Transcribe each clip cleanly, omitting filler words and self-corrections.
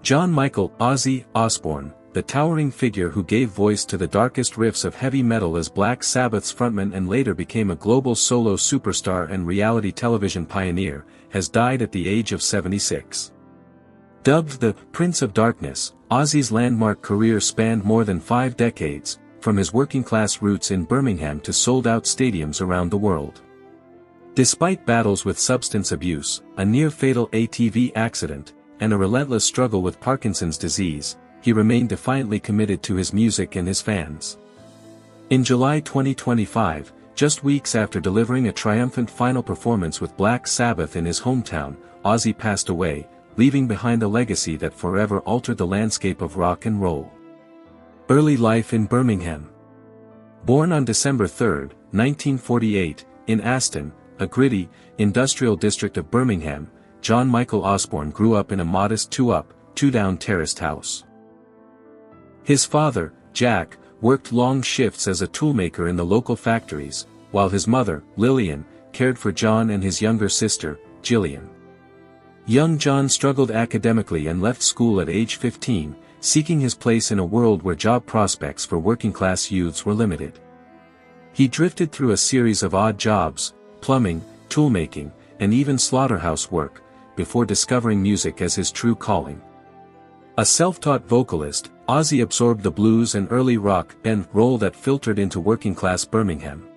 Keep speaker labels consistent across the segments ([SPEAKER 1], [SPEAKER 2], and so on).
[SPEAKER 1] John Michael "Ozzy" Osbourne, the towering figure who gave voice to the darkest riffs of heavy metal as Black Sabbath's frontman and later became a global solo superstar and reality television pioneer, has died at the age of 76. Dubbed the Prince of Darkness, Ozzy's landmark career spanned more than 5 decades, from his working-class roots in Birmingham to sold-out stadiums around the world. Despite battles with substance abuse, a near-fatal ATV accident, and a relentless struggle with Parkinson's disease, he remained defiantly committed to his music and his fans. In July 2025, just weeks after delivering a triumphant final performance with Black Sabbath in his hometown, Ozzy passed away, leaving behind a legacy that forever altered the landscape of rock and roll. Early life in Birmingham. Born on December 3, 1948, in Aston, a gritty, industrial district of Birmingham, John Michael Osbourne grew up in a modest two-up, two-down terraced house. His father, Jack, worked long shifts as a toolmaker in the local factories, while his mother, Lillian, cared for John and his younger sister, Gillian. Young John struggled academically and left school at age 15, seeking his place in a world where job prospects for working-class youths were limited. He drifted through a series of odd jobs, plumbing, toolmaking, and even slaughterhouse work, before discovering music as his true calling. A self-taught vocalist, Ozzy absorbed the blues and early rock and roll that filtered into working-class Birmingham.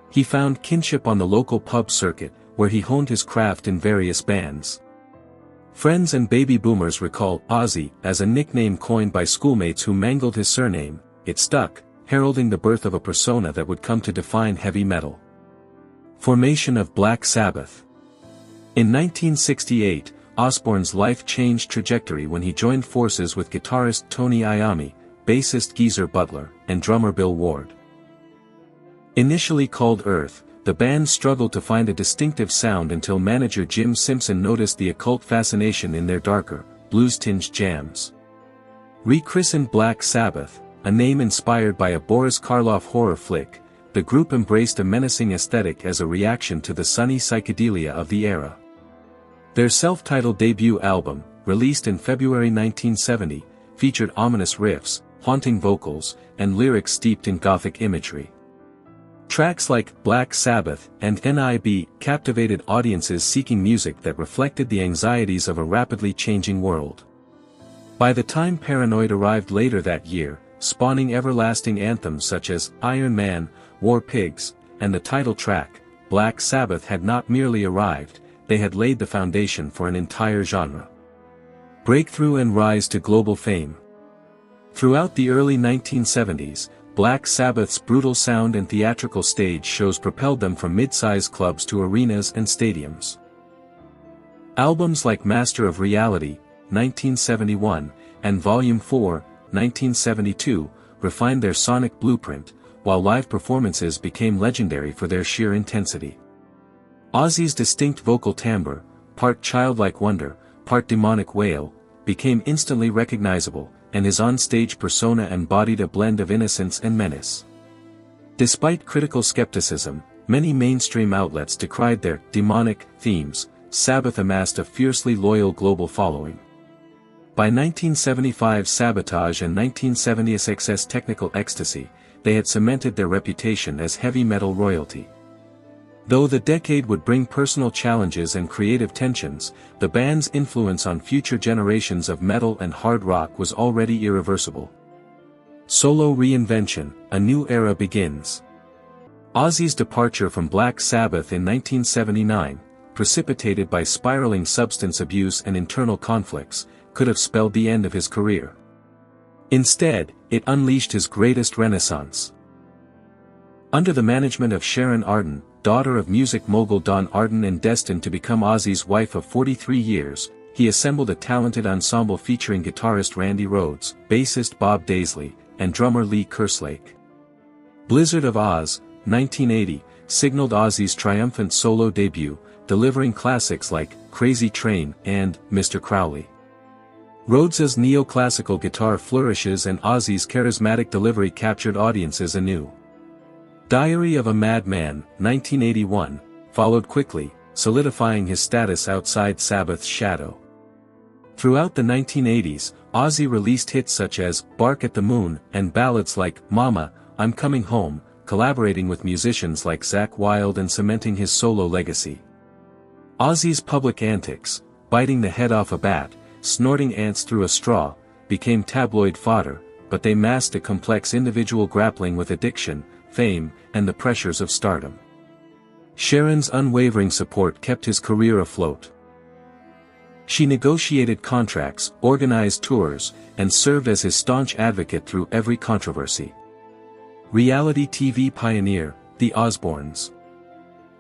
[SPEAKER 1] He found kinship on the local pub circuit, where he honed his craft in various bands. Friends and baby boomers recall Ozzy as a nickname coined by schoolmates who mangled his surname. It stuck, heralding the birth of a persona that would come to define heavy metal. Formation of Black Sabbath. In 1968, Osbourne's life changed trajectory when he joined forces with guitarist Tony Iommi, bassist Geezer Butler, and drummer Bill Ward. Initially called Earth, the band struggled to find a distinctive sound until manager Jim Simpson noticed the occult fascination in their darker, blues-tinged jams. Rechristened Black Sabbath, a name inspired by a Boris Karloff horror flick, the group embraced a menacing aesthetic as a reaction to the sunny psychedelia of the era. Their self-titled debut album, released in February 1970, featured ominous riffs, haunting vocals, and lyrics steeped in gothic imagery. Tracks like Black Sabbath and NIB captivated audiences seeking music that reflected the anxieties of a rapidly changing world. By the time Paranoid arrived later that year, spawning everlasting anthems such as Iron Man, War Pigs, and the title track, Black Sabbath had not merely arrived, they had laid the foundation for an entire genre. Breakthrough and rise to global fame. Throughout the early 1970s, Black Sabbath's brutal sound and theatrical stage shows propelled them from mid-size clubs to arenas and stadiums. Albums like Master of Reality, 1971, and Volume 4, 1972, refined their sonic blueprint, while live performances became legendary for their sheer intensity. Ozzy's distinct vocal timbre, part childlike wonder, part demonic wail, became instantly recognizable, and his on-stage persona embodied a blend of innocence and menace. Despite critical skepticism, many mainstream outlets decried their demonic themes. Sabbath amassed a fiercely loyal global following. By 1975's Sabotage and 1976's Technical Ecstasy, they had cemented their reputation as heavy metal royalty. Though the decade would bring personal challenges and creative tensions, the band's influence on future generations of metal and hard rock was already irreversible. Solo reinvention, a new era begins. Ozzy's departure from Black Sabbath in 1979, precipitated by spiraling substance abuse and internal conflicts, could have spelled the end of his career. Instead, it unleashed his greatest renaissance. Under the management of Sharon Osbourne, daughter of music mogul Don Arden and destined to become Ozzy's wife of 43 years, he assembled a talented ensemble featuring guitarist Randy Rhoads, bassist Bob Daisley, and drummer Lee Kerslake. Blizzard of Oz, 1980, signaled Ozzy's triumphant solo debut, delivering classics like Crazy Train and Mr. Crowley. Rhodes's neoclassical guitar flourishes and Ozzy's charismatic delivery captured audiences anew. Diary of a Madman, 1981, followed quickly, solidifying his status outside Sabbath's shadow. Throughout the 1980s, Ozzy released hits such as Bark at the Moon and ballads like Mama, I'm Coming Home, collaborating with musicians like Zakk Wylde and cementing his solo legacy. Ozzy's public antics, biting the head off a bat, snorting ants through a straw, became tabloid fodder, but they masked a complex individual grappling with addiction, fame, and the pressures of stardom. Sharon's unwavering support kept his career afloat. She negotiated contracts, organized tours, and served as his staunch advocate through every controversy. Reality TV pioneer, the Osbournes.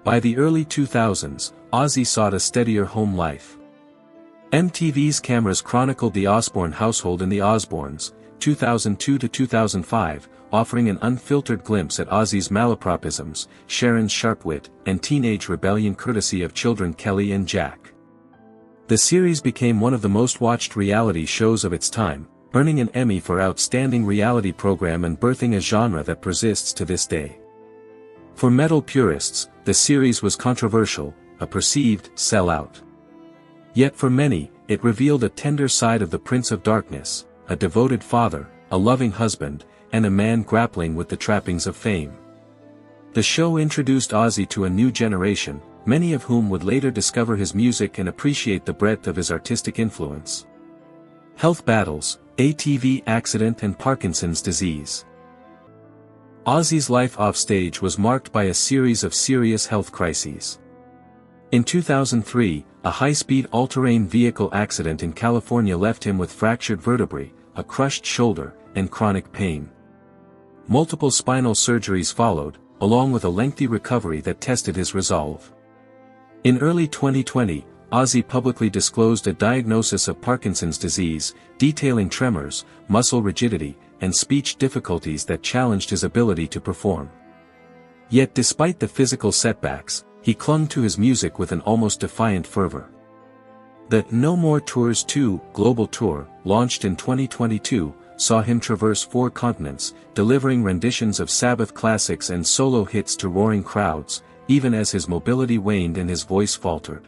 [SPEAKER 1] By the early 2000s, Ozzy sought a steadier home life. MTV's cameras chronicled the Osbourne household in The Osbournes, 2002 to 2005, offering an unfiltered glimpse at Ozzy's malapropisms, Sharon's sharp wit, and teenage rebellion courtesy of children Kelly and Jack. The series became one of the most watched reality shows of its time, earning an Emmy for Outstanding Reality Program and birthing a genre that persists to this day. For metal purists, the series was controversial, a perceived sellout. Yet for many, it revealed a tender side of the Prince of Darkness, a devoted father, a loving husband, and a man grappling with the trappings of fame. The show introduced Ozzy to a new generation, many of whom would later discover his music and appreciate the breadth of his artistic influence. Health battles, ATV accident and Parkinson's disease. Ozzy's life offstage was marked by a series of serious health crises. In 2003, a high-speed all-terrain vehicle accident in California left him with fractured vertebrae, a crushed shoulder, and chronic pain. Multiple spinal surgeries followed, along with a lengthy recovery that tested his resolve. In early 2020, Ozzy publicly disclosed a diagnosis of Parkinson's disease, detailing tremors, muscle rigidity, and speech difficulties that challenged his ability to perform. Yet despite the physical setbacks, he clung to his music with an almost defiant fervor. The No More Tours 2 global tour, launched in 2022, saw him traverse 4 continents, delivering renditions of Sabbath classics and solo hits to roaring crowds, even as his mobility waned and his voice faltered.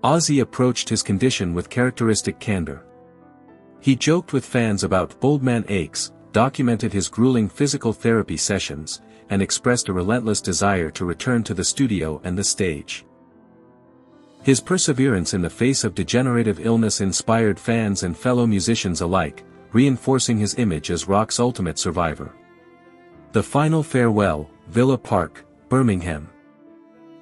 [SPEAKER 1] Ozzy approached his condition with characteristic candor. He joked with fans about "bold man aches," documented his grueling physical therapy sessions, and expressed a relentless desire to return to the studio and the stage. His perseverance in the face of degenerative illness inspired fans and fellow musicians alike, reinforcing his image as rock's ultimate survivor. The final farewell, Villa Park, Birmingham.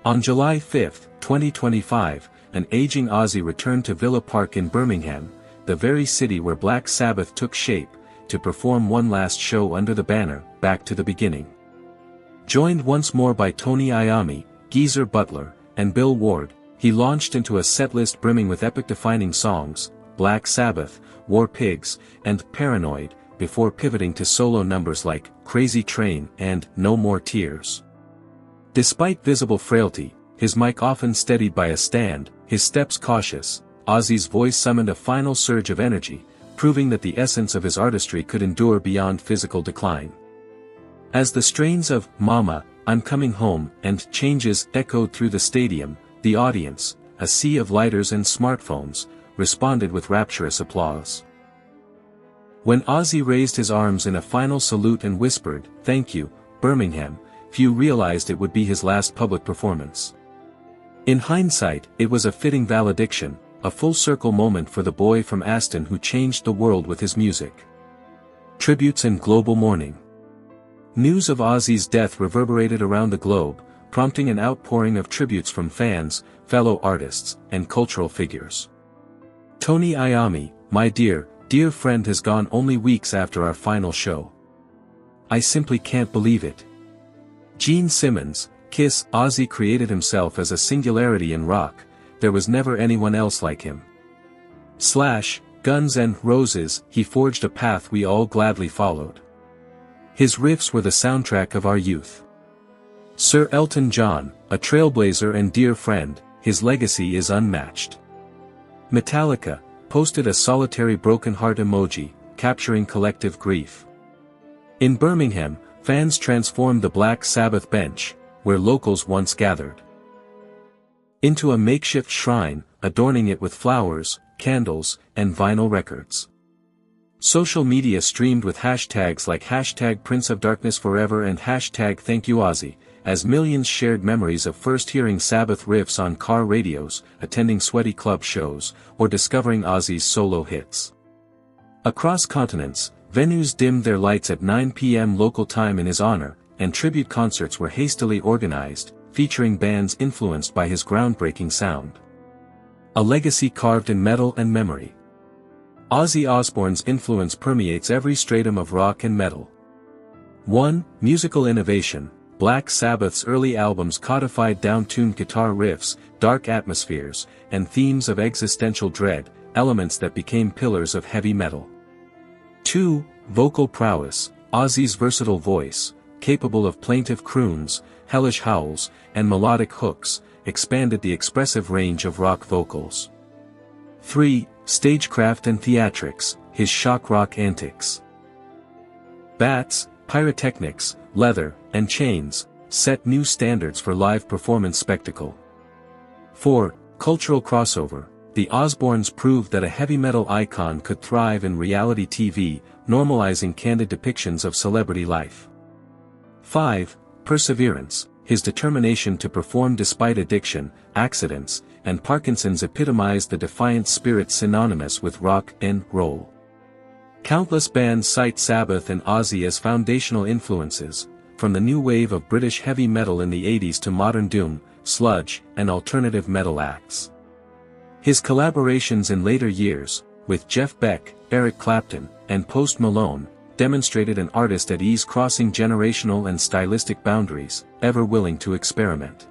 [SPEAKER 1] On July 5, 2025, an aging Ozzy returned to Villa Park in Birmingham, the very city where Black Sabbath took shape, to perform one last show under the banner, Back to the Beginning. Joined once more by Tony Iommi, Geezer Butler, and Bill Ward, he launched into a setlist brimming with epic-defining songs, Black Sabbath, War Pigs, and Paranoid, before pivoting to solo numbers like Crazy Train and No More Tears. Despite visible frailty, his mic often steadied by a stand, his steps cautious, Ozzy's voice summoned a final surge of energy, proving that the essence of his artistry could endure beyond physical decline. As the strains of Mama, I'm Coming Home, and Changes echoed through the stadium, the audience, a sea of lighters and smartphones, responded with rapturous applause. When Ozzy raised his arms in a final salute and whispered, "Thank you, Birmingham," few realized it would be his last public performance. In hindsight, it was a fitting valediction, a full-circle moment for the boy from Aston who changed the world with his music. Tributes and global mourning. News of Ozzy's death reverberated around the globe, prompting an outpouring of tributes from fans, fellow artists, and cultural figures. Tony Iommi, my dear friend, has gone only weeks after our final show. I simply can't believe it. Gene Simmons, Kiss, Ozzy created himself as a singularity in rock, there was never anyone else like him. Slash, Guns N' Roses, he forged a path we all gladly followed. His riffs were the soundtrack of our youth. Sir Elton John, a trailblazer and dear friend, his legacy is unmatched. Metallica, posted a solitary broken heart emoji, capturing collective grief. In Birmingham, fans transformed the Black Sabbath bench, where locals once gathered, into a makeshift shrine, adorning it with flowers, candles, and vinyl records. Social media streamed with hashtags like #PrinceOfDarknessForever and #ThankYouOzzy, as millions shared memories of first hearing Sabbath riffs on car radios, attending sweaty club shows, or discovering Ozzy's solo hits. Across continents, venues dimmed their lights at 9 p.m. local time in his honor, and tribute concerts were hastily organized, featuring bands influenced by his groundbreaking sound. A legacy carved in metal and memory. Ozzy Osbourne's influence permeates every stratum of rock and metal. 1. Musical innovation. Black Sabbath's early albums codified down-tuned guitar riffs, dark atmospheres, and themes of existential dread, elements that became pillars of heavy metal. 2. Vocal prowess. Ozzy's versatile voice, capable of plaintive croons, hellish howls, and melodic hooks, expanded the expressive range of rock vocals. 3. Stagecraft and theatrics, his shock rock antics. Bats, pyrotechnics, leather, and chains, set new standards for live performance spectacle. 4. Cultural crossover. The Osbournes proved that a heavy metal icon could thrive in reality TV, normalizing candid depictions of celebrity life. 5. Perseverance. His determination to perform despite addiction, accidents, and Parkinson's epitomized the defiant spirit synonymous with rock and roll. Countless bands cite Sabbath and Ozzy as foundational influences, from the new wave of British heavy metal in the 80s to modern doom, sludge, and alternative metal acts. His collaborations in later years, with Jeff Beck, Eric Clapton, and Post Malone, demonstrated an artist at ease crossing generational and stylistic boundaries, ever willing to experiment.